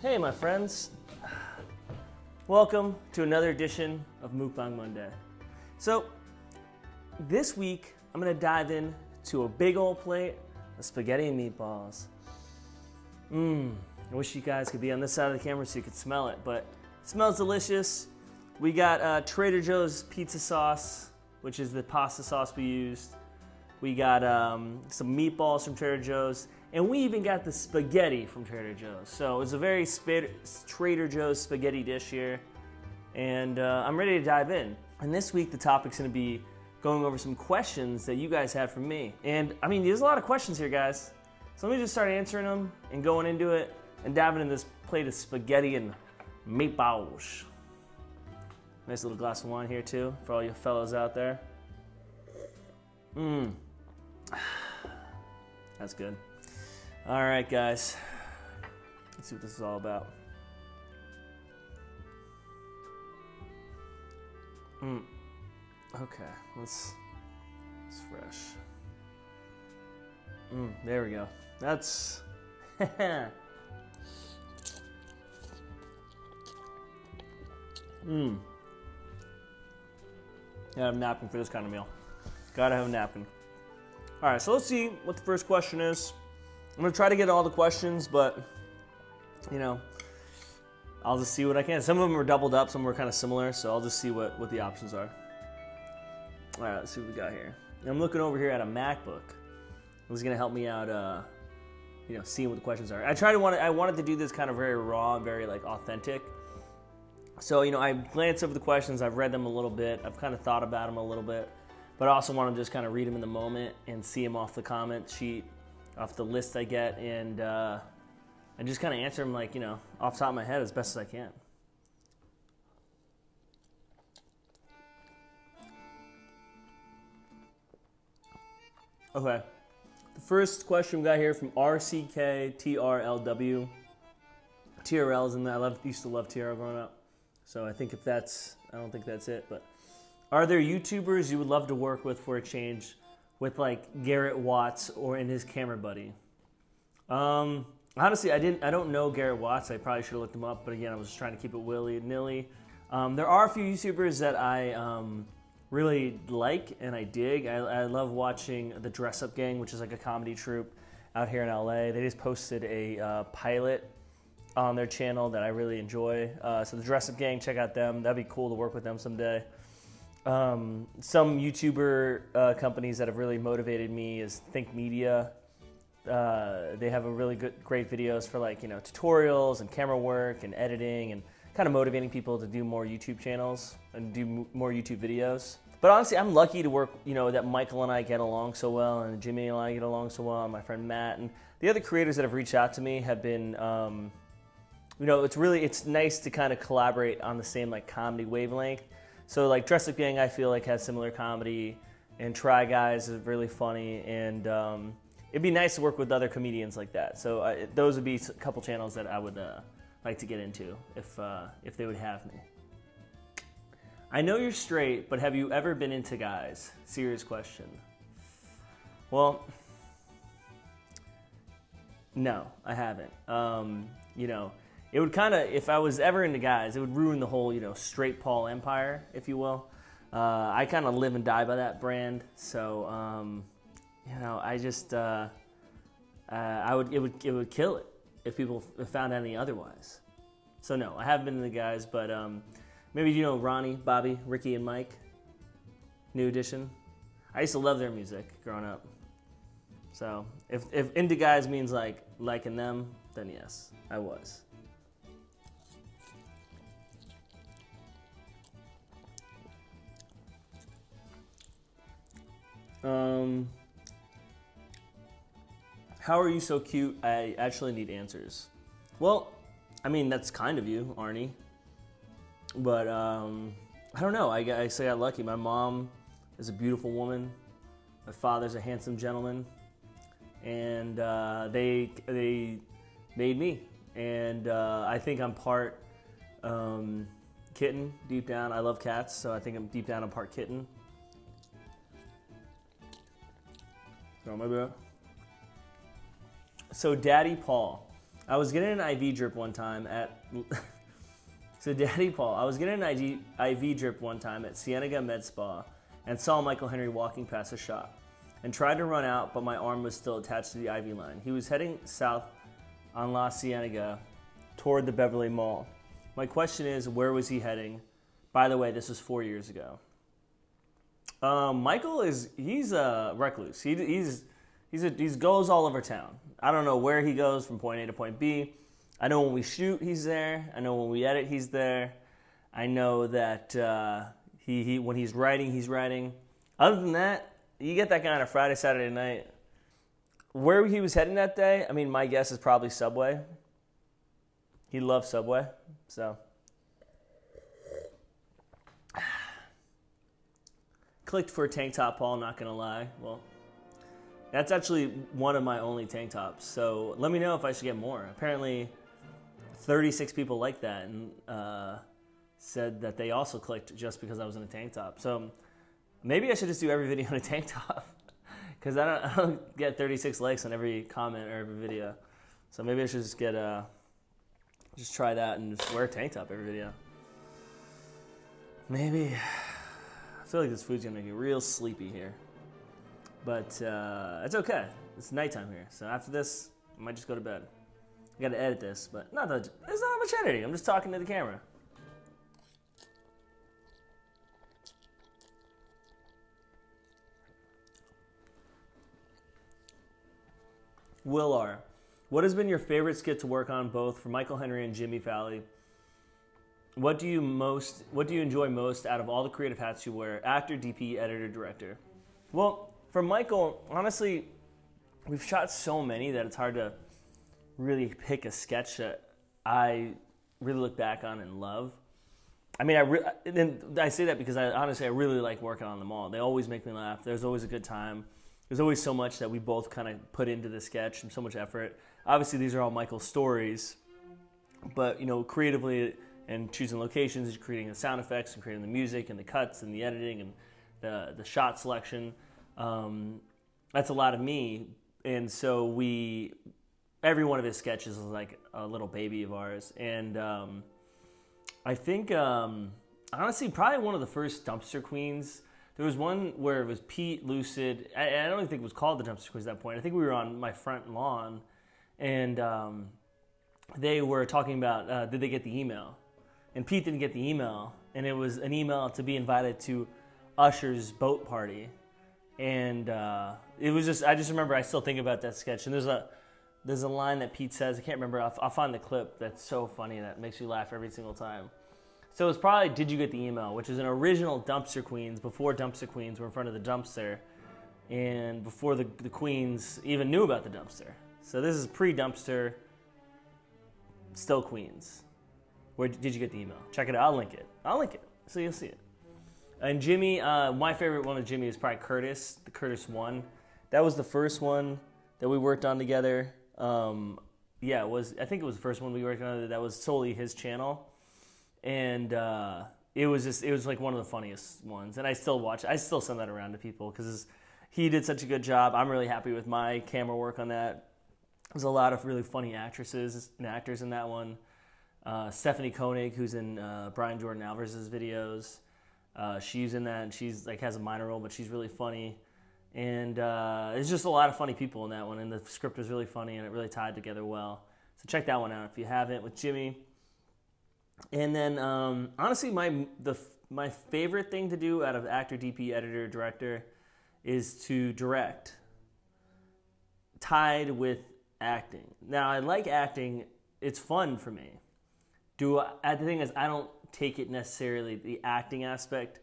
Hey my friends, welcome to another edition of Mukbang Monday. So this week I'm gonna dive in to a big old plate of spaghetti and meatballs. I wish you guys could be on this side of the camera so you could smell it, but it smells delicious. We got Trader Joe's pizza sauce, which is the pasta sauce we used. We got some meatballs from Trader Joe's. And we even got the spaghetti from Trader Joe's. So it's a very Trader Joe's spaghetti dish here. And I'm ready to dive in. And this week the topic's gonna be going over some questions that you guys had from me. And I mean, there's a lot of questions here, guys. So let me just start answering them and going into it and diving in this plate of spaghetti and meatballs. Nice little glass of wine here too, for all you fellas out there. That's good. All right, guys, let's see what this is all about. Okay, it's fresh. There we go. That's gotta have a napkin for this kind of meal. Gotta have a napkin. All right, so let's see what the first question is. I'm gonna try to get all the questions, but you know, I'll just see what I can. Some of them are doubled up, some were kind of similar, so I'll just see what the options are. All right, let's see what we got here. I'm looking over here at a MacBook. This is gonna help me out, you know, seeing what the questions are. I wanted to do this kind of very raw, very like authentic. So you know, I glanced over the questions, I've read them a little bit, I've kind of thought about them a little bit, but I also want to just kind of read them in the moment and see them off the comment sheet, off the list I get, and just kind of answer them like, you know, off the top of my head as best as I can. Okay, the first question we got here from RCKTRLW. TRL's in there. Used to love TRL growing up, so I think I don't think that's it, but are there YouTubers you would love to work with for a change? With like Garrett Watts or in his camera buddy. Honestly, I don't know Garrett Watts. I probably should have looked him up, but again, I was just trying to keep it willy-nilly. There are a few YouTubers that I really like and I dig. I love watching the Dress Up Gang, which is like a comedy troupe out here in LA. They just posted a pilot on their channel that I really enjoy. So the Dress Up Gang, check out them. That'd be cool to work with them someday. Some YouTuber companies that have really motivated me is Think Media. They have a really great videos for like, you know, tutorials and camera work and editing and kind of motivating people to do more YouTube channels and do more YouTube videos. But honestly, I'm lucky to work, you know, that Michael and I get along so well, and Jimmy and I get along so well, and my friend Matt. And the other creators that have reached out to me have been, you know, it's nice to kind of collaborate on the same like comedy wavelength. So like Dress Up Gang, I feel like has similar comedy, and Try Guys is really funny, and it'd be nice to work with other comedians like that. So those would be a couple channels that I would like to get into if they would have me. I know you're straight, but have you ever been into guys? Serious question. Well, no, I haven't. You know, it would kind of, if I was ever into guys, it would ruin the whole, you know, straight Paul empire, if you will. I kind of live and die by that brand, so you know, I just it would kill it if people found any otherwise. So no, I haven't been into guys, but maybe you know Ronnie, Bobby, Ricky, and Mike, New Edition. I used to love their music growing up. So if into guys means like liking them, then yes, I was. How are you so cute? I actually need answers. Well, I mean, that's kind of you, Arnie. But I don't know. I say I got lucky. My mom is a beautiful woman. My father's a handsome gentleman. And they made me. And I think I'm part kitten deep down. I love cats, so I think I'm deep down I'm part kitten. So Daddy Paul, I was getting an IV drip one time at... So Daddy Paul, I was getting an IV drip one time at Cienega Med Spa and saw Michael Henry walking past a shop and tried to run out, but my arm was still attached to the IV line. He was heading south on La Cienega toward the Beverly Mall. My question is, where was he heading? By the way, this was 4 years ago. Michael he's a recluse. He goes all over town. I don't know where he goes from point A to point B. I know when we shoot, he's there. I know when we edit, he's there. I know that when he's writing, he's writing. Other than that, you get that guy on a Friday, Saturday night. Where he was heading that day, I mean, my guess is probably Subway. He loves Subway, so. Clicked for a tank top, Paul, not gonna lie. Well, that's actually one of my only tank tops, so let me know if I should get more. Apparently, 36 people liked that and said that they also clicked just because I was in a tank top. So maybe I should just do every video in a tank top because I don't get 36 likes on every comment or every video. So maybe I should just get just try that and just wear a tank top every video. Maybe. I feel like this food's gonna make me real sleepy here, but it's okay. It's nighttime here, so after this, I might just go to bed. I gotta edit this, but there's not much editing. I'm just talking to the camera. Will R. What has been your favorite skit to work on, both for Michael Henry and Jimmy Fallon? What do you enjoy most out of all the creative hats you wear? Actor, DP, editor, director. Well, for Michael, honestly, we've shot so many that it's hard to really pick a sketch that I really look back on and love. I mean, I say that because honestly I really like working on them all. They always make me laugh. There's always a good time. There's always so much that we both kind of put into the sketch and so much effort. Obviously, these are all Michael's stories, but creatively and choosing locations, and creating the sound effects and creating the music and the cuts and the editing and the shot selection. That's a lot of me, and so every one of his sketches is like a little baby of ours. And I think, honestly, probably one of the first Dumpster Queens. There was one where it was Pete, Lucid. I don't even think it was called the Dumpster Queens at that point. I think we were on my front lawn, and they were talking about, did they get the email? And Pete didn't get the email, and it was an email to be invited to Usher's boat party. And it was just, I just remember, I still think about that sketch. And there's a line that Pete says, I can't remember, I'll find the clip that's so funny that makes you laugh every single time. So it was probably Did You Get the Email, which is an original Dumpster Queens, before Dumpster Queens were in front of the dumpster, and before the Queens even knew about the dumpster. So this is pre-dumpster, still Queens. Where did you get the email? Check it out, I'll link it, so you'll see it. And Jimmy, my favorite one of Jimmy is probably Curtis, the Curtis one. That was the first one that we worked on together. Yeah, I think it was the first one we worked on that was solely his channel. And it was like one of the funniest ones. And I still send that around to people because he did such a good job. I'm really happy with my camera work on that. There's a lot of really funny actresses and actors in that one. Stephanie Koenig, who's in Brian Jordan Alvarez's videos. She's in that, and she's like has a minor role, but she's really funny. And there's just a lot of funny people in that one, and the script was really funny, and it really tied together well. So check that one out if you haven't, with Jimmy. And then, honestly, my favorite thing to do out of actor, DP, editor, director is to direct, tied with acting. Now, I like acting. It's fun for me. The thing is, I don't take it necessarily, the acting aspect,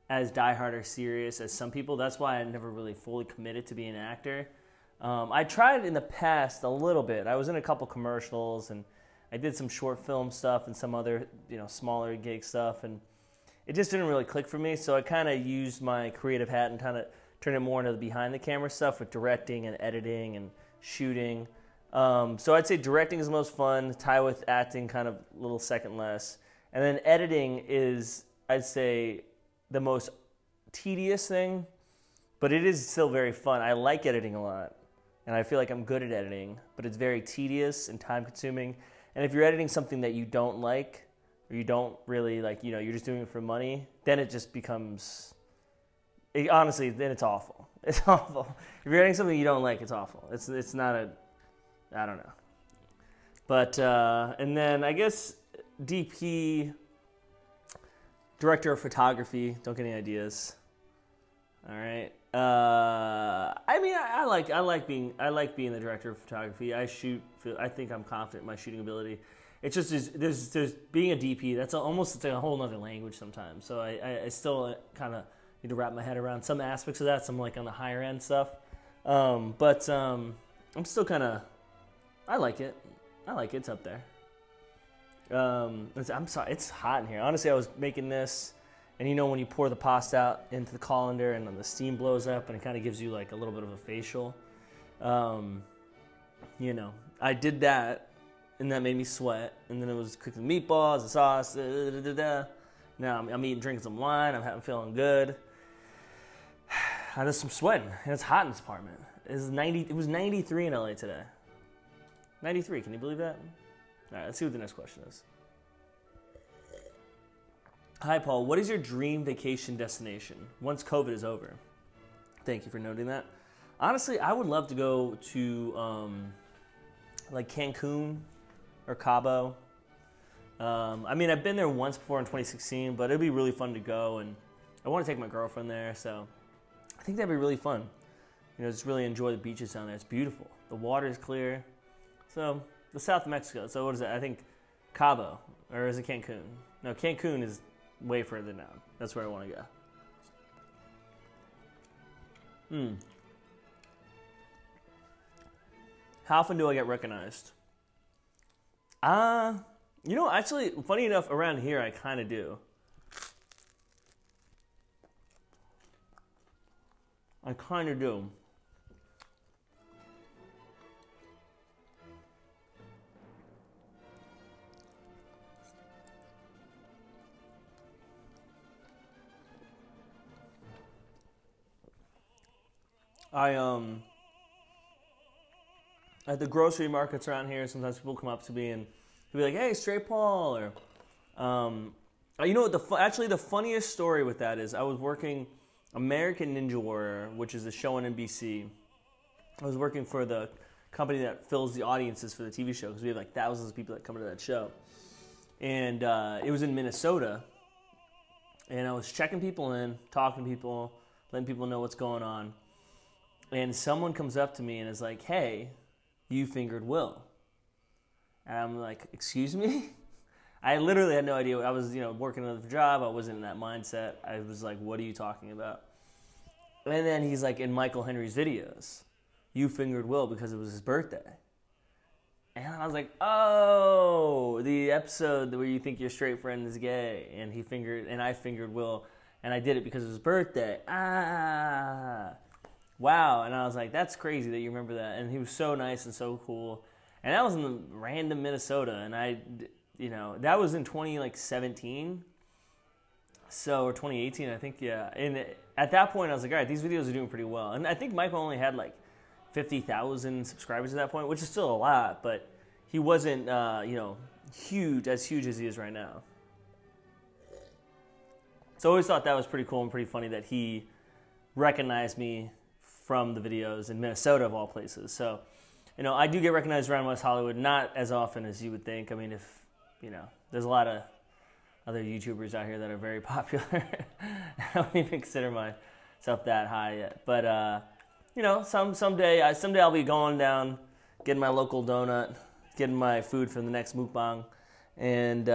as diehard or serious as some people. That's why I never really fully committed to being an actor. I tried in the past a little bit. I was in a couple commercials, and I did some short film stuff and some other, smaller gig stuff, and it just didn't really click for me. So I kind of used my creative hat and kind of turned it more into the behind the camera stuff with directing and editing and shooting. So I'd say directing is the most fun, tie with acting kind of a little second less. And then editing is, I'd say, the most tedious thing, but it is still very fun. I like editing a lot. and I feel like I'm good at editing, but it's very tedious and time consuming. And if you're editing something that you don't like, or you don't really like, you're just doing it for money, then it just becomes, honestly, then it's awful. It's awful. If you're editing something you don't like, it's awful. It's not I don't know. But, and then I guess DP, director of photography, don't get any ideas. All right. I mean, I like being the director of photography. I think I'm confident in my shooting ability. It's just there's being a DP. That's it's like a whole other language sometimes. So I still kind of need to wrap my head around some aspects of that. Some like on the higher end stuff. But I'm still kind of, I like it. It's up there. I'm sorry, it's hot in here. Honestly, I was making this. And when you pour the pasta out into the colander and then the steam blows up and it kind of gives you like a little bit of a facial. I did that and that made me sweat. And then it was cooking meatballs, the sauce, Now I'm eating, drinking some wine. I'm feeling good. I did some sweating and it's hot in this apartment. It was 93 in LA today. 93, can you believe that? All right, let's see what the next question is. Hi, Paul. What is your dream vacation destination once COVID is over? Thank you for noting that. Honestly, I would love to go to like Cancun or Cabo. I mean, I've been there once before in 2016, but it'd be really fun to go, and I want to take my girlfriend there, so I think that'd be really fun. Just really enjoy the beaches down there. It's beautiful. The water is clear. So, the South of Mexico. So, what is that? I think Cabo, or is it Cancun? No, Cancun is way further down. That's where I want to go. How often do I get recognized? Actually, funny enough, around here I kind of do. I kind of do. At the grocery markets around here, sometimes people come up to me and they'll be like, "Hey, Straight Paul," or, actually the funniest story with that is I was working American Ninja Warrior, which is a show on NBC. I was working for the company that fills the audiences for the TV show because we have like thousands of people that come to that show, and it was in Minnesota, and I was checking people in, talking to people, letting people know what's going on. And someone comes up to me and is like, "Hey, you fingered Will." And I'm like, "Excuse me?" I literally had no idea. I was, working another job. I wasn't in that mindset. I was like, "What are you talking about?" And then he's like, "In Michael Henry's videos, you fingered Will because it was his birthday." And I was like, "Oh, the episode where you think your straight friend is gay, and I fingered Will, and I did it because it was his birthday." Wow. And I was like, "That's crazy that you remember that." And he was so nice and so cool. And that was in the random Minnesota. And that was in 2017. So, or 2018, I think, yeah. And at that point, I was like, all right, these videos are doing pretty well. And I think Michael only had like 50,000 subscribers at that point, which is still a lot. But he wasn't, huge as he is right now. So I always thought that was pretty cool and pretty funny that he recognized me from the videos in Minnesota, of all places. So, I do get recognized around West Hollywood, not as often as you would think. I mean, there's a lot of other YouTubers out here that are very popular. I don't even consider myself that high yet. But, someday I'll be going down, getting my local donut, getting my food for the next mukbang, and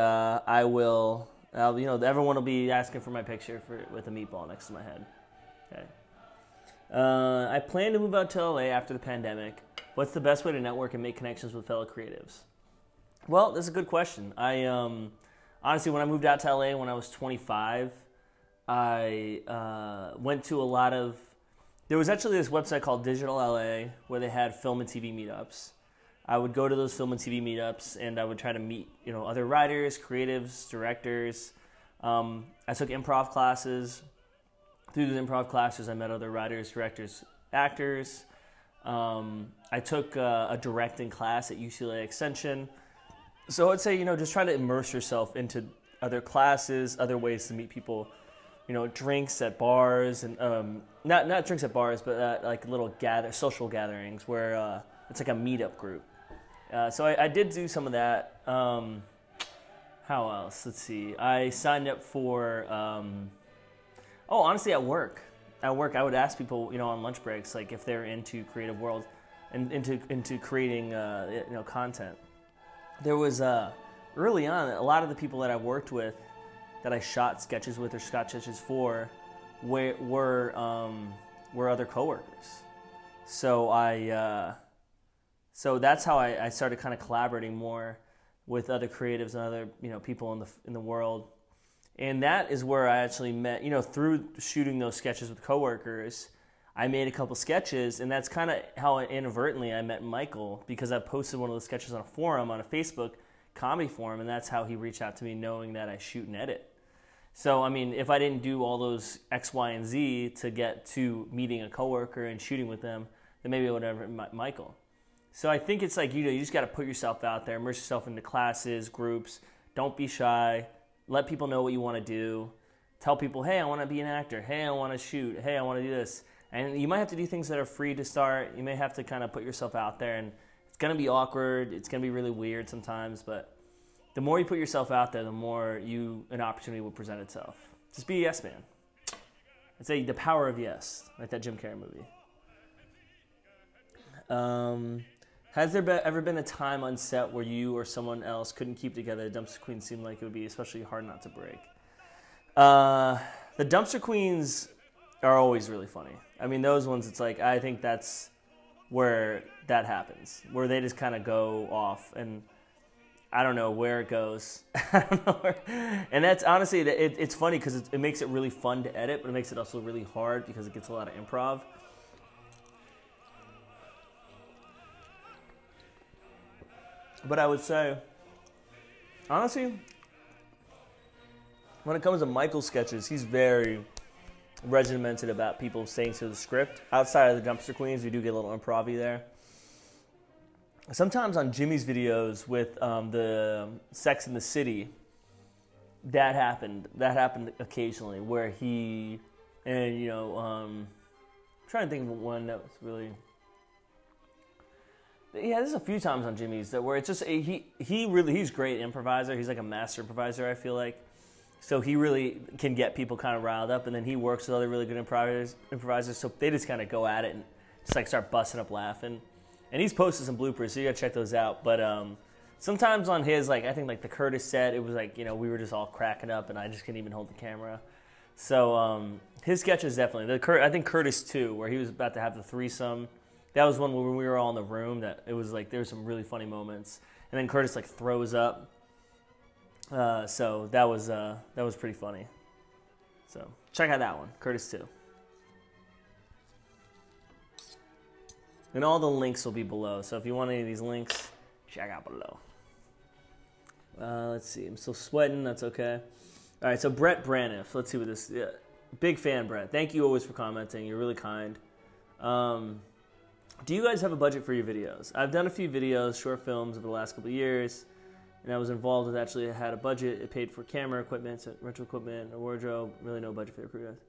everyone will be asking for my picture with a meatball next to my head. Okay. I plan to move out to LA after the pandemic. What's the best way to network and make connections with fellow creatives? Well, that's a good question. I honestly, when I moved out to LA when I was 25, I went to a lot of. There was actually this website called Digital LA where they had film and TV meetups. I would go to those film and TV meetups and I would try to meet other writers, creatives, directors. I took improv classes. Through the improv classes, I met other writers, directors, actors. I took a directing class at UCLA Extension. So I'd say, just try to immerse yourself into other classes, other ways to meet people, drinks at bars, and not drinks at bars, but at like little social gatherings where it's like a meetup group. So I did do some of that. How else? Let's see. I signed up for, honestly, at work. At work, I would ask people, on lunch breaks, like if they're into creative world and into creating, content. There was, early on, a lot of the people that I worked with, that I shot sketches with or shot sketches for, were other coworkers. So so that's how I started kind of collaborating more with other creatives and other people in the world, and that is where I actually met through shooting those sketches with coworkers. I made a couple sketches, and that's kind of how inadvertently I met Michael, because I posted one of those sketches on a forum, on a Facebook comedy forum, and that's how he reached out to me, knowing that I shoot and edit. So I mean, if I didn't do all those X, Y, and Z to get to meeting a coworker and shooting with them, then maybe I would have met Michael. So I think it's like, you just got to put yourself out there, immerse yourself into classes, groups. Don't be shy. Let people know what you want to do. Tell people, hey, I want to be an actor. Hey, I want to shoot. Hey, I want to do this. And you might have to do things that are free to start. You may have to kind of put yourself out there, and it's going to be awkward. It's going to be really weird sometimes, but the more you put yourself out there, the more an opportunity will present itself. Just be a yes man. I'd say the power of yes, like that Jim Carrey movie. Has there ever been a time on set where you or someone else couldn't keep together? The Dumpster Queens seemed like it would be especially hard not to break. The Dumpster Queens are always really funny. I mean, those ones, it's like, I think that's where that happens, where they just kind of go off, and I don't know where it goes. I don't know where. And that's honestly, it's funny because it makes it really fun to edit, but it makes it also really hard because it gets a lot of improv. But I would say, honestly, when it comes to Michael's sketches, he's very regimented about people staying to the script. Outside of the Dumpster Queens, we do get a little improv-y there. Sometimes on Jimmy's videos with the Sex and the City, that happened. That happened occasionally, where he, and I'm trying to think of one that was really. Yeah, there's a few times on Jimmy's where it's just he's great improviser. He's like a master improviser, I feel like. So he really can get people kind of riled up, and then he works with other really good improvisers. So they just kind of go at it and just like start busting up laughing. And he's posted some bloopers, so you gotta check those out. But sometimes on his, like I think like the Curtis set, it was like we were just all cracking up, and I just couldn't even hold the camera. So his sketches definitely. I think Curtis too, where he was about to have the threesome. That was one where we were all in the room. That it was like there were some really funny moments, and then Curtis like throws up. So that was pretty funny. So check out that one, Curtis 2. And all the links will be below. So if you want any of these links, check out below. Let's see. I'm still sweating. That's okay. All right. So Brett Braniff. Let's see what this. Yeah, big fan, Brett. Thank you always for commenting. You're really kind. Do you guys have a budget for your videos? I've done a few videos, short films over the last couple of years, and I was involved with actually had a budget. It paid for camera equipment, rental equipment, a wardrobe. Really no budget for the crew guys.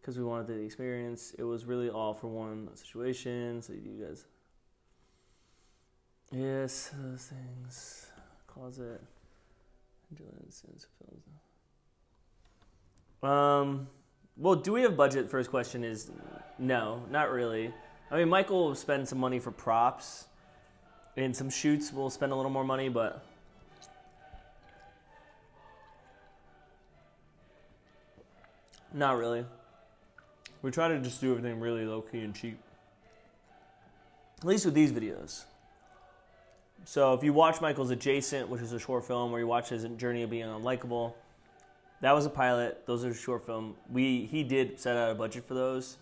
Because we wanted the experience. It was really all for one situation. So you guys. Yes, those things. Closet. Well, do we have budget? First question is no, not really. I mean, Michael will spend some money for props. In some shoots, we'll spend a little more money, but not really. We try to just do everything really low-key and cheap. At least with these videos. So if you watch Michael's Adjacent, which is a short film, where you watch his journey of being unlikable, that was a pilot. Those are short film. He did set out a budget for those.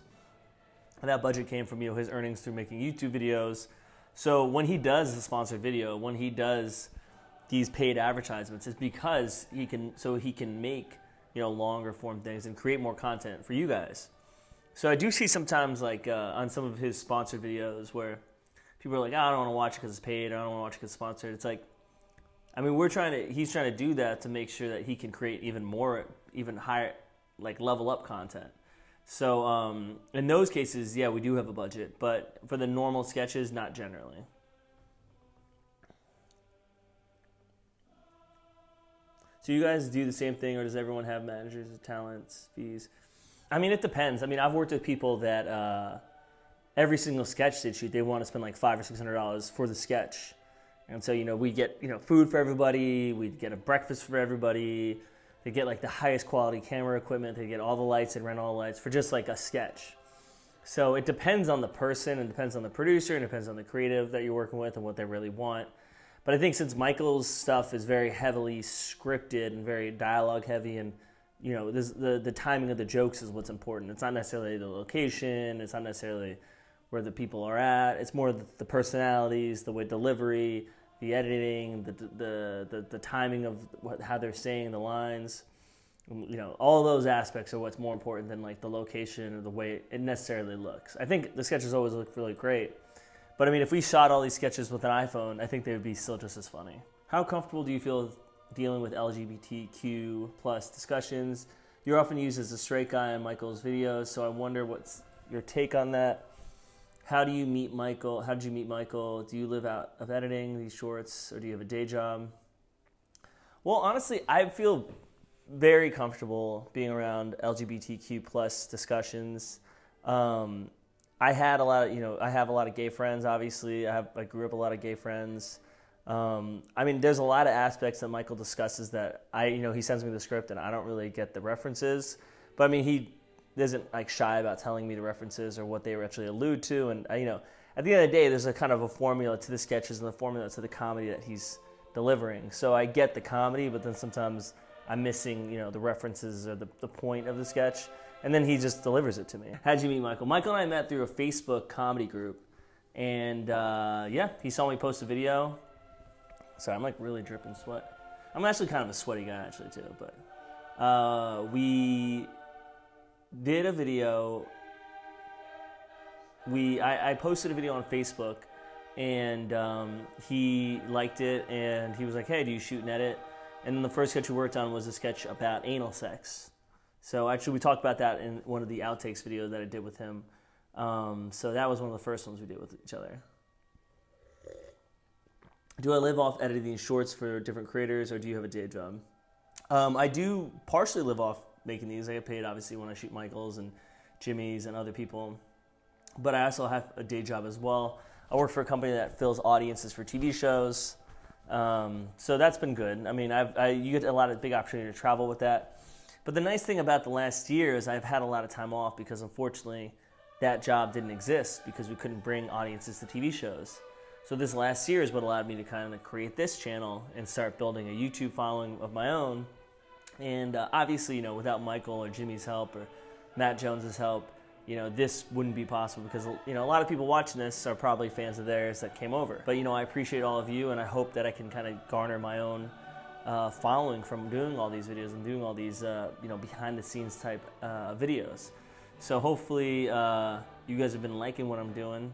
And that budget came from his earnings through making YouTube videos. So when he does a sponsored video, when he does these paid advertisements, it's because he can make longer form things and create more content for you guys. So I do see sometimes like on some of his sponsored videos where people are like, oh, I don't want to watch it because it's paid, or I don't want to watch it because it's sponsored. It's like, I mean, he's trying to do that to make sure that he can create even higher, like level up content. So in those cases, yeah, we do have a budget, but for the normal sketches, not generally. So you guys do the same thing, or does everyone have managers, talents, fees? I mean, it depends. I mean, I've worked with people that every single sketch they shoot, they want to spend like $500 or $600 for the sketch. And so, we get, food for everybody. We get a breakfast for everybody. They get like the highest quality camera equipment. They get all the lights and rent all the lights for just like a sketch. So it depends on the person, and depends on the producer, and depends on the creative that you're working with and what they really want. But I think since Michael's stuff is very heavily scripted and very dialogue heavy, and the timing of the jokes is what's important. It's not necessarily the location. It's not necessarily where the people are at. It's more the personalities, the way delivery, the editing, the timing of how they're saying the lines. All those aspects are what's more important than like the location or the way it necessarily looks. I think the sketches always look really great. But I mean, if we shot all these sketches with an iPhone, I think they would be still just as funny. How comfortable do you feel dealing with LGBTQ plus discussions? You're often used as a straight guy in Michael's videos, so I wonder what's your take on that. How did you meet Michael? Do you live out of editing these shorts, or do you have a day job? Well, honestly, I feel very comfortable being around LGBTQ plus discussions. I have a lot of gay friends, obviously. I grew up a lot of gay friends. I mean, there's a lot of aspects that Michael discusses that he sends me the script and I don't really get the references. But I mean, he isn't like shy about telling me the references or what they actually allude to. And at the end of the day, there's a kind of a formula to the sketches and the formula to the comedy that he's delivering. So I get the comedy, but then sometimes I'm missing, the references or the point of the sketch. And then he just delivers it to me. How'd you meet Michael? Michael and I met through a Facebook comedy group. And he saw me post a video. Sorry, I'm like really dripping sweat. I'm actually kind of a sweaty guy actually too. But we did a video. I posted a video on Facebook. And he liked it. And he was like, hey, do you shoot and edit? And then the first sketch we worked on was a sketch about anal sex. So actually, we talked about that in one of the outtakes videos that I did with him. So that was one of the first ones we did with each other. Do I live off editing shorts for different creators, or do you have a day job? I do partially live off making these. I get paid, obviously, when I shoot Michael's and Jimmy's and other people. But I also have a day job as well. I work for a company that fills audiences for TV shows. So that's been good. I mean, you get a lot of big opportunity to travel with that. But the nice thing about the last year is I've had a lot of time off because, unfortunately, that job didn't exist because we couldn't bring audiences to TV shows. So this last year is what allowed me to kind of create this channel and start building a YouTube following of my own. And obviously, without Michael or Jimmy's help or Matt Jones's help, this wouldn't be possible because, a lot of people watching this are probably fans of theirs that came over. But, I appreciate all of you, and I hope that I can kind of garner my own following from doing all these videos and doing all these, behind-the-scenes type videos. So hopefully you guys have been liking what I'm doing,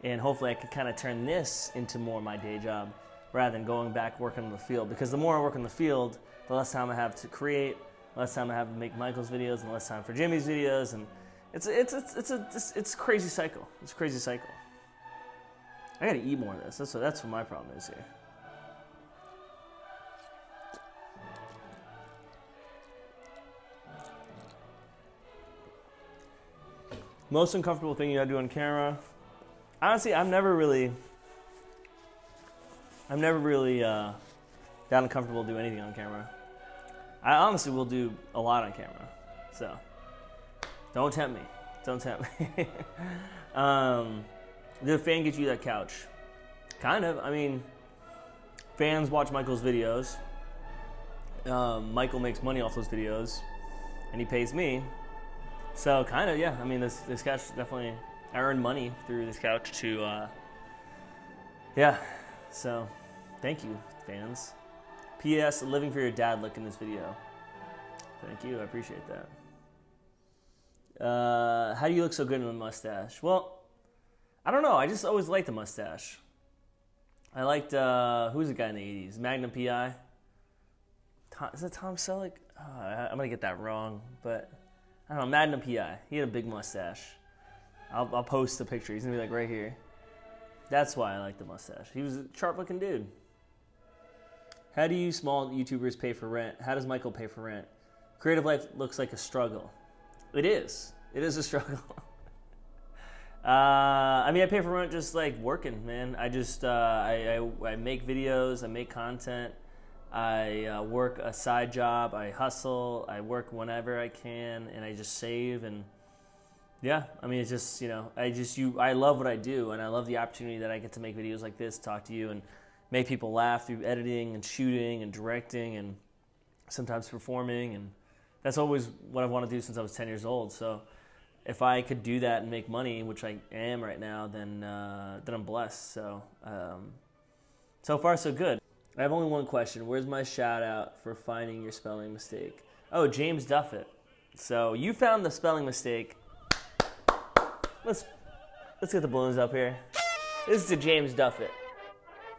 and hopefully I can kind of turn this into more my day job rather than going back working in the field. Because the more I work in the field, the less time I have to create, the less time I have to make Michael's videos, and less time for Jimmy's videos, and it's a crazy cycle. It's a crazy cycle. I gotta eat more of this. That's what my problem is here. Most uncomfortable thing you gotta do on camera? Honestly, I'm never really that uncomfortable to do anything on camera. I honestly will do a lot on camera. So, don't tempt me. Don't tempt me. Did a fan get you that couch? Kind of. I mean, fans watch Michael's videos. Michael makes money off those videos, and he pays me. So kind of, yeah. I mean, this couch definitely, I earned money through this couch to, yeah. So, thank you, fans. P.S. Living for your dad look in this video. Thank you, I appreciate that. How do you look so good in a mustache? Well, I don't know. I just always liked the mustache. I liked, who's the guy in the 80s? Magnum P.I.? Is it Tom Selleck? Oh, I'm going to get that wrong, but I don't know. Magnum P.I. He had a big mustache. I'll post the picture. He's going to be like right here. That's why I like the mustache. He was a sharp-looking dude. How do you small YouTubers pay for rent? How does Michael pay for rent? Creative life looks like a struggle. It is. It is a struggle. I mean, I pay for rent just like working, man. I just I make videos, I make content, I work a side job, I hustle, I work whenever I can, and I just save. And yeah, I mean, it's just, you know, I love what I do, and I love the opportunity that I get to make videos like this, talk to you, and make people laugh through editing and shooting and directing and sometimes performing. And that's always what I've wanted to do since I was 10 years old. So if I could do that and make money, which I am right now, then I'm blessed. So so far so good. I have only one question. Where's my shout out for finding your spelling mistake? Oh, James Duffett. So you found the spelling mistake. Let's get the balloons up here. This is to James Duffett.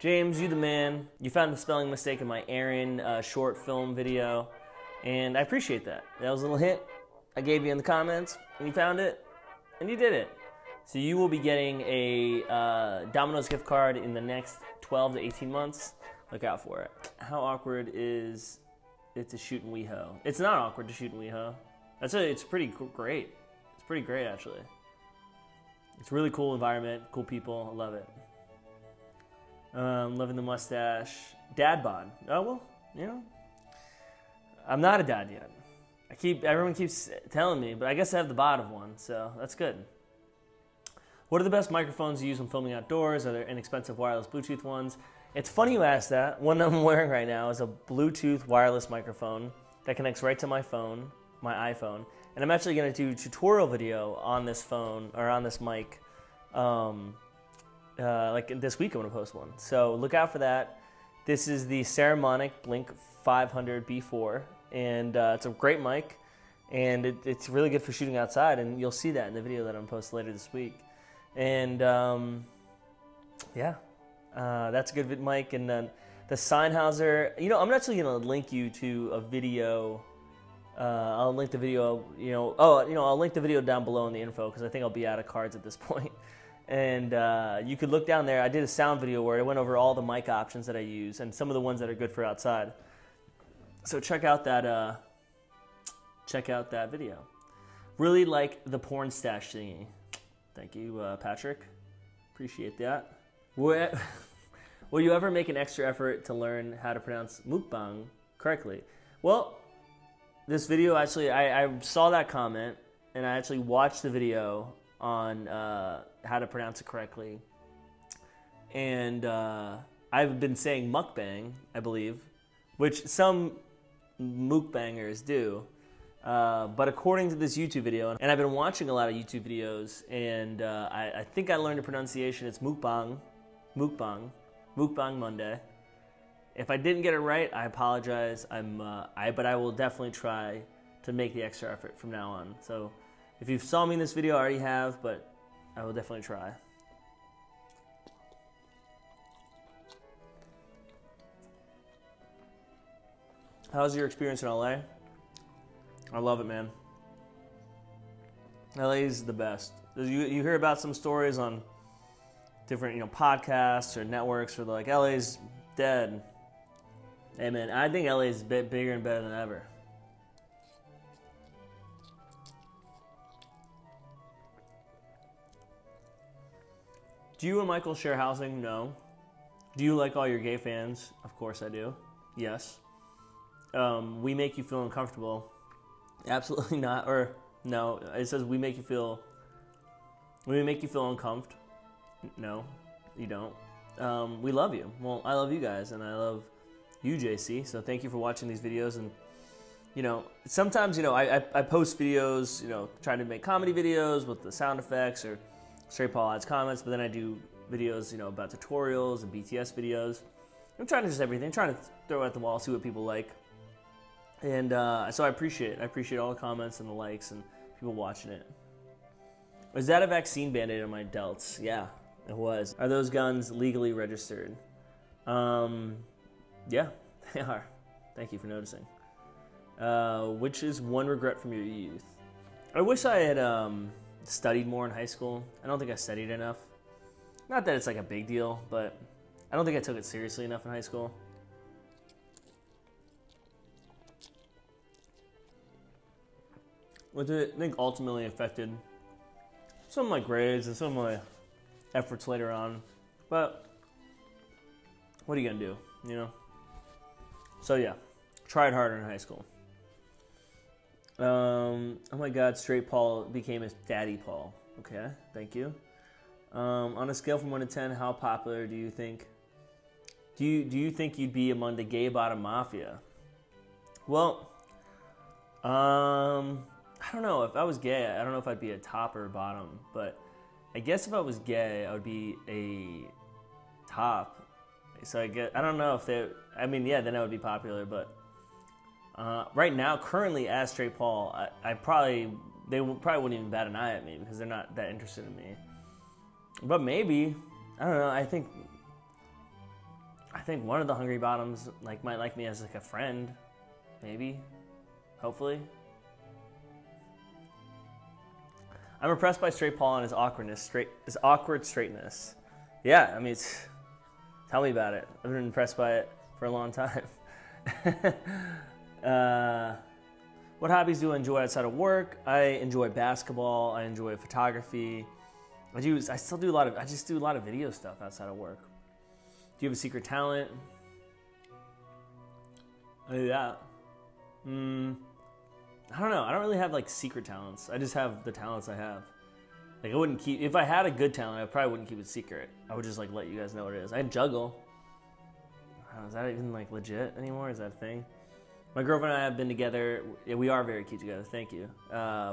James, you the man. You found the spelling mistake in my Aaron short film video, and I appreciate that. That was a little hint I gave you in the comments, and you found it, and you did it. So you will be getting a Domino's gift card in the next 12 to 18 months. Look out for it. How awkward is it to shoot in WeHo? It's not awkward to shoot in WeHo. It's pretty great. It's pretty great, actually. It's a really cool environment, cool people. I love it. Loving the mustache. Dad bod. Oh, well, you know, I'm not a dad yet. Everyone keeps telling me, but I guess I have the bod of one, so that's good. What are the best microphones you use when filming outdoors? Are there inexpensive wireless Bluetooth ones? It's funny you ask that. One I'm wearing right now is a Bluetooth wireless microphone that connects right to my phone, my iPhone. And I'm actually going to do a tutorial video on this phone, or on this mic. Like this week I'm going to post one. So look out for that. This is the Saramonic Blink 500 B4. And it's a great mic. And it's really good for shooting outside. And you'll see that in the video that I'm going to post later this week. And yeah, that's a good mic. And then the Sennheiser, you know, I'm actually going to link you to a video. I'll link the video, I'll link the video down below in the info, because I think I'll be out of cards at this point. And you could look down there. I did a sound video where I went over all the mic options that I use and some of the ones that are good for outside. So check out that video. Really like the porn stash thingy. Thank you, Patrick. Appreciate that. Will you ever make an extra effort to learn how to pronounce mukbang correctly? Well, this video, actually, I saw that comment, and I actually watched the video on how to pronounce it correctly. And I've been saying mukbang, I believe, which some mukbangers do. But according to this YouTube video, and I've been watching a lot of YouTube videos, and I think I learned the pronunciation. It's Mukbang Monday. If I didn't get it right, I apologize. But I will definitely try to make the extra effort from now on. So if you saw me in this video, I already have, but I will definitely try. How's your experience in LA? I love it, man. LA is the best. You hear about some stories on different podcasts or networks where they're like, LA's dead. Hey, man, I think LA is a bit bigger and better than ever. Do you and Michael share housing? No. Do you like all your gay fans? Of course I do. Yes. We make you feel uncomfortable. Absolutely not. Or no, it says we make you feel uncomfortable. No, you don't. We love you. Well, I love you guys, and I love you, JC. So thank you for watching these videos. And sometimes I post videos, trying to make comedy videos with the sound effects or straight Paul adds comments, but then I do videos, about tutorials and BTS videos. I'm trying to just everything. I'm trying to throw it at the wall, see what people like. And so I appreciate all the comments and the likes, and people watching it. Was that a vaccine band-aid on my delts? Yeah, it was. Are those guns legally registered? Yeah, they are. Thank you for noticing. Which is one regret from your youth? I wish I had studied more in high school. I don't think I studied enough. Not that it's like a big deal, but I don't think I took it seriously enough in high school. Which I think ultimately affected some of my grades and some of my efforts later on. But what are you gonna do, you know? So yeah, tried harder in high school. Oh my God, Straight Paul became his Daddy Paul. Okay, thank you. On a scale from 1 to 10, how popular do you think? Do you think you'd be among the gay bottom mafia? Well, I don't know. If I was gay, I don't know if I'd be a top or a bottom, but I guess if I was gay, I would be a top. So I don't know if I mean, yeah, then I would be popular, but right now, currently as Straight Paul, they probably wouldn't even bat an eye at me because they're not that interested in me. But maybe, I don't know. I think one of the Hungry Bottoms might like me as a friend, maybe, hopefully. I'm impressed by Straight Paul and his awkward straightness. Yeah, I mean, tell me about it. I've been impressed by it for a long time. What hobbies do I enjoy outside of work? I enjoy basketball. I enjoy photography. I just do a lot of video stuff outside of work. Do you have a secret talent? I do that. I don't know. I don't really have secret talents. I just have the talents I have. I wouldn't keep. If I had a good talent, I probably wouldn't keep it secret. I would just let you guys know what it is. I juggle. Is that even legit anymore? Is that a thing? My girlfriend and I have been together. Yeah, we are very cute together. Thank you.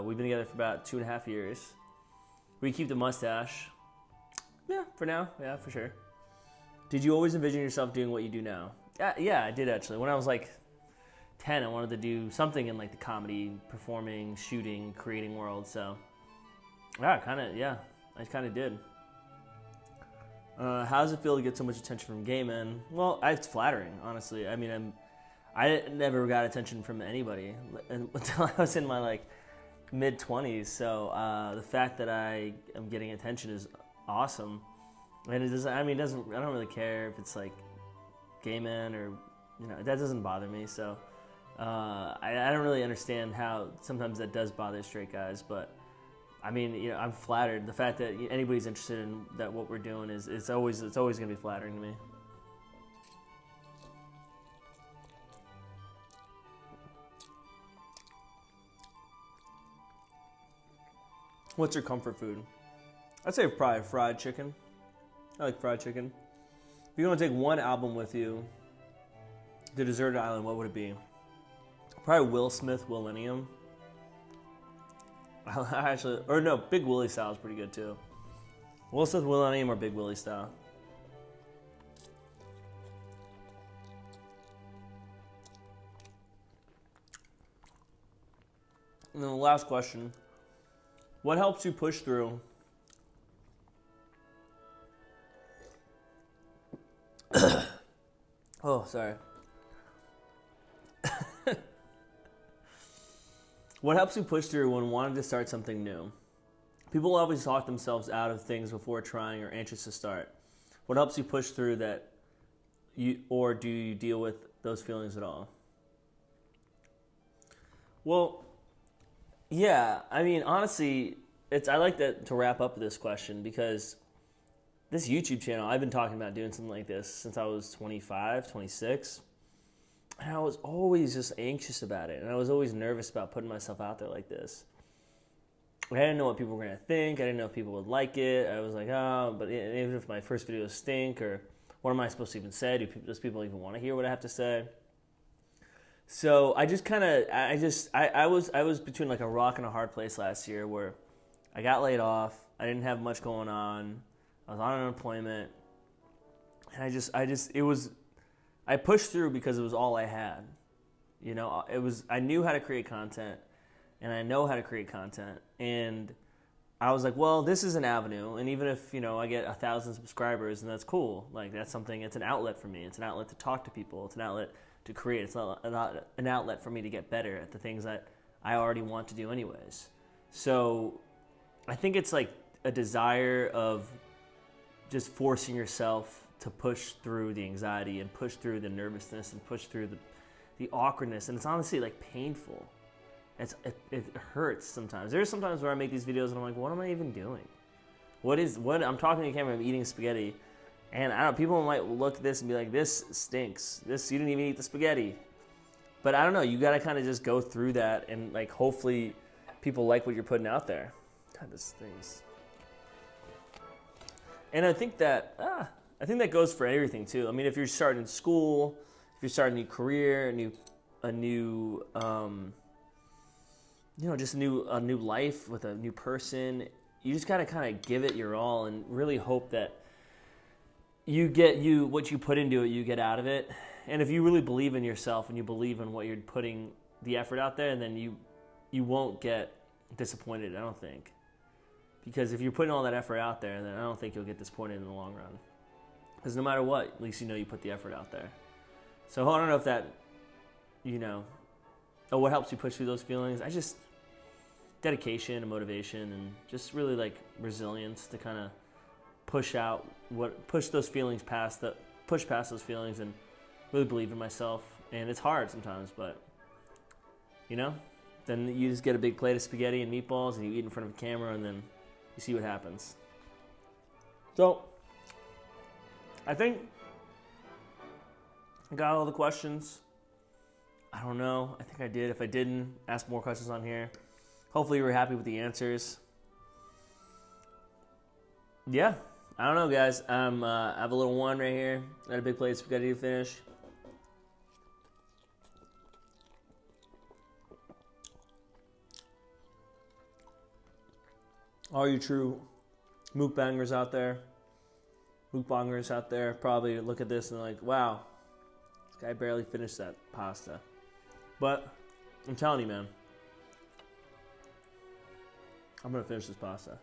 We've been together for about 2.5 years. We keep the mustache. Yeah, for now. Yeah, for sure. Did you always envision yourself doing what you do now? Yeah, I did actually. When I was 10, I wanted to do something in the comedy, performing, shooting, creating world. So, I kind of did. How does it feel to get so much attention from gay men? Well, it's flattering, honestly. I mean, I never got attention from anybody until I was in my mid-20s. So the fact that I am getting attention is awesome. And it doesn't. I don't really care if it's gay men or that doesn't bother me. So. I don't really understand how sometimes that does bother straight guys, but I mean, I'm flattered. The fact that anybody's interested in what we're doing it's always gonna be flattering to me. What's your comfort food? I'd say probably fried chicken. I like fried chicken. If you want to take one album with you to Deserted Island, what would it be? Probably Will Smith, Millennium. Big Willie style is pretty good too. Will Smith, Millennium, or Big Willie style. And then the last question: what helps you push through? Oh, sorry. What helps you push through when wanting to start something new? People always talk themselves out of things before trying or anxious to start. What helps you push through that, or do you deal with those feelings at all? Well, yeah, I mean, honestly, I like to wrap up this question because this YouTube channel, I've been talking about doing something like this since I was 25, 26. And I was always just anxious about it. And I was always nervous about putting myself out there like this. I didn't know what people were going to think. I didn't know if people would like it. I was like, oh, but even if my first videos stink, or what am I supposed to even say? Does people even want to hear what I have to say? So I just kind of, I was between a rock and a hard place last year where I got laid off. I didn't have much going on. I was on unemployment. And I pushed through because it was all I had. I knew how to create content. and I know how to create content. And I was like, well, this is an avenue, and even if, I get 1,000 subscribers, and that's cool. Like, that's something, it's an outlet for me. It's an outlet to talk to people. It's an outlet to create. It's not an outlet for me to get better at the things that I already want to do anyways. So I think it's like a desire of just forcing yourself to push through the anxiety and push through the nervousness and push through the awkwardness. And it's honestly like painful. It hurts sometimes. There's sometimes where I make these videos and I'm like, what am I even doing? I'm talking to the camera, I'm eating spaghetti, and I don't know, people might look at this and be like, this stinks. You didn't even eat the spaghetti. But I don't know, you gotta kind of just go through that, and like hopefully people like what you're putting out there. God, this thing's... And I think that goes for everything too. I mean, if you're starting school, if you're starting a new career, a new life with a new person, you just gotta kind of give it your all and really hope that what you put into it, you get out of it. And if you really believe in yourself and you believe in what you're putting the effort out there, then you won't get disappointed, I don't think. Because if you're putting all that effort out there, then I don't think you'll get disappointed in the long run. Because no matter what, at least you put the effort out there. So I don't know if that, what helps you push through those feelings? Dedication and motivation, and just really like resilience to kind of push those feelings past those feelings, and really believe in myself. And it's hard sometimes, but then you just get a big plate of spaghetti and meatballs and you eat in front of a camera, and then you see what happens. So I think I got all the questions. I don't know. I think I did. If I didn't, ask more questions on here. Hopefully you were happy with the answers. Yeah. I don't know, guys. I have a little one right here. Got a big plate of spaghetti to finish. All you true mukbangers out there probably look at this and they're like, wow, this guy barely finished that pasta. But I'm telling you, man, I'm going to finish this pasta.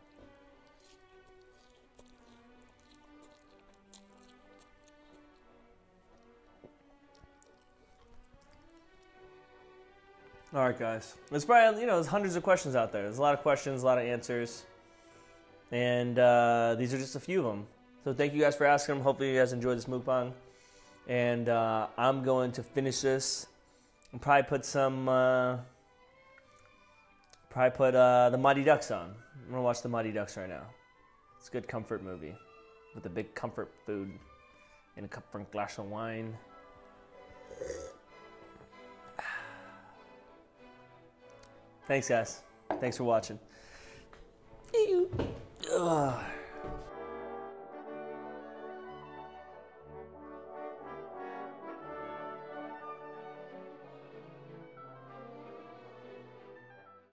All right, guys. There's probably, there's hundreds of questions out there. There's a lot of questions, a lot of answers. And these are just a few of them. So thank you guys for asking them. Hopefully you guys enjoyed this mukbang. And I'm going to finish this and probably put the Mighty Ducks on. I'm going to watch the Mighty Ducks right now. It's a good comfort movie with a big comfort food and a glass of wine. Thanks, guys. Thanks for watching. Ugh.